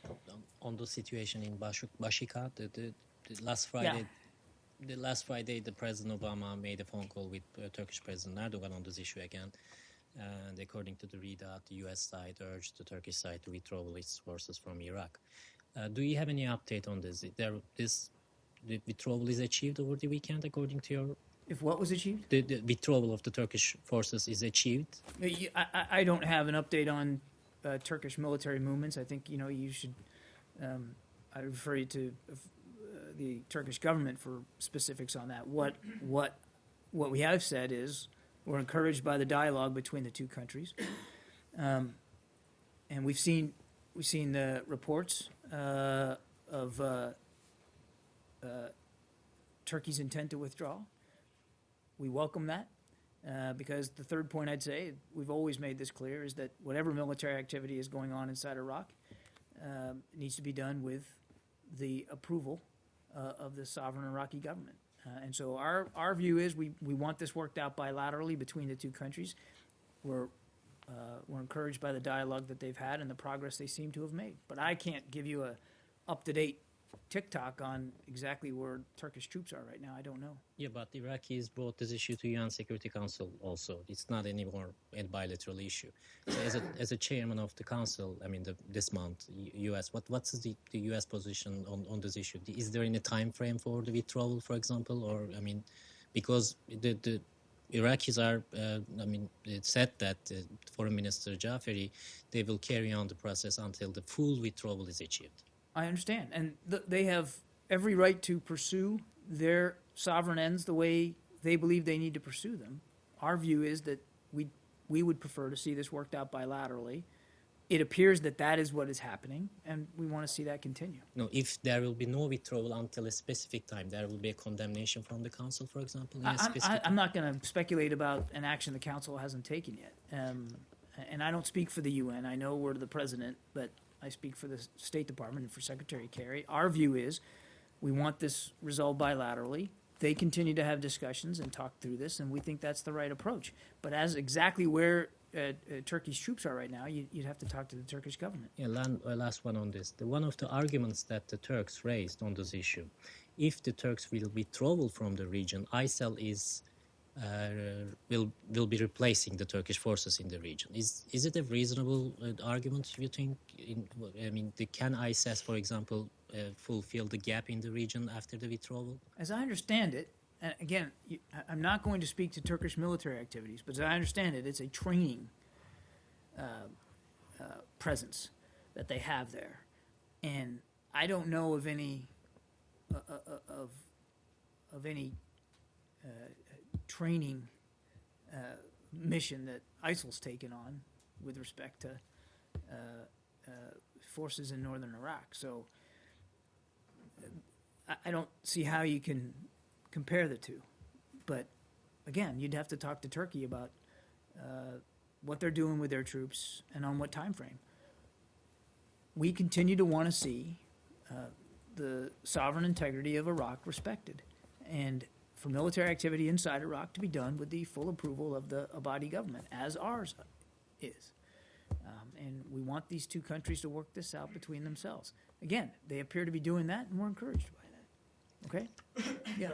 question on the situation in Bashiqa. The last Friday. Yeah. The last Friday, the President Obama made a phone call with Turkish President Erdogan on this issue again. And according to the readout, the U.S. side urged the Turkish side to withdraw its forces from Iraq. Do you have any update on this? The withdrawal is achieved over the weekend, according to your... If what was achieved? The withdrawal of the Turkish forces is achieved? I don't have an update on Turkish military movements. I think, you should... I refer you to the Turkish government for specifics on that. What we have said is we're encouraged by the dialogue between the two countries, and we've seen the reports of Turkey's intent to withdraw. We welcome that because the third point I'd say, we've always made this clear, is that whatever military activity is going on inside Iraq needs to be done with the approval of the sovereign Iraqi government. And so our view is we want this worked out bilaterally between the two countries. We're encouraged by the dialogue that they've had and the progress they seem to have made. But I can't give you a up-to-date tick-tock on exactly where Turkish troops are right now. I don't know. Yeah, but the Iraqis brought this issue to UN Security Council also. It's not anymore a bilateral issue. So as a chairman of the council, this month, U.S., what's the U.S. position on this issue? Is there any time frame for the withdrawal, for example? Or, because the Iraqis are, it said that Foreign Minister al-Jaafari, they will carry on the process until the full withdrawal is achieved. I understand. And they have every right to pursue their sovereign ends the way they believe they need to pursue them. Our view is that we would prefer to see this worked out bilaterally. It appears that is what is happening, and we want to see that continue. No, if there will be no withdrawal until a specific time, there will be a condemnation from the Council, for example? I'm not going to speculate about an action the Council hasn't taken yet. And I don't speak for the UN. I know we're the President, but I speak for the State Department and for Secretary Kerry. Our view is we want this resolved bilaterally. They continue to have discussions and talk through this, and we think that's the right approach. But as exactly where Turkey's troops are right now, you'd have to talk to the Turkish government. Yeah, last one on this. One of the arguments that the Turks raised on this issue, if the Turks will withdraw from the region, ISIL will be replacing the Turkish forces in the region. Is it a reasonable argument, you think? Can ISIS, for example, fulfill the gap in the region after the withdrawal? As I understand it, and again, I'm not going to speak to Turkish military activities, but as I understand it, it's a training presence that they have there. And I don't know of any training mission that ISIL's taken on with respect to forces in northern Iraq. So I don't see how you can compare the two. But again, you'd have to talk to Turkey about what they're doing with their troops and on what time frame. We continue to want to see the sovereign integrity of Iraq respected, and for military activity inside Iraq to be done with the full approval of the Abadi government, as ours is. And we want these two countries to work this out between themselves. Again, they appear to be doing that, and we're encouraged by that. Okay? Yeah.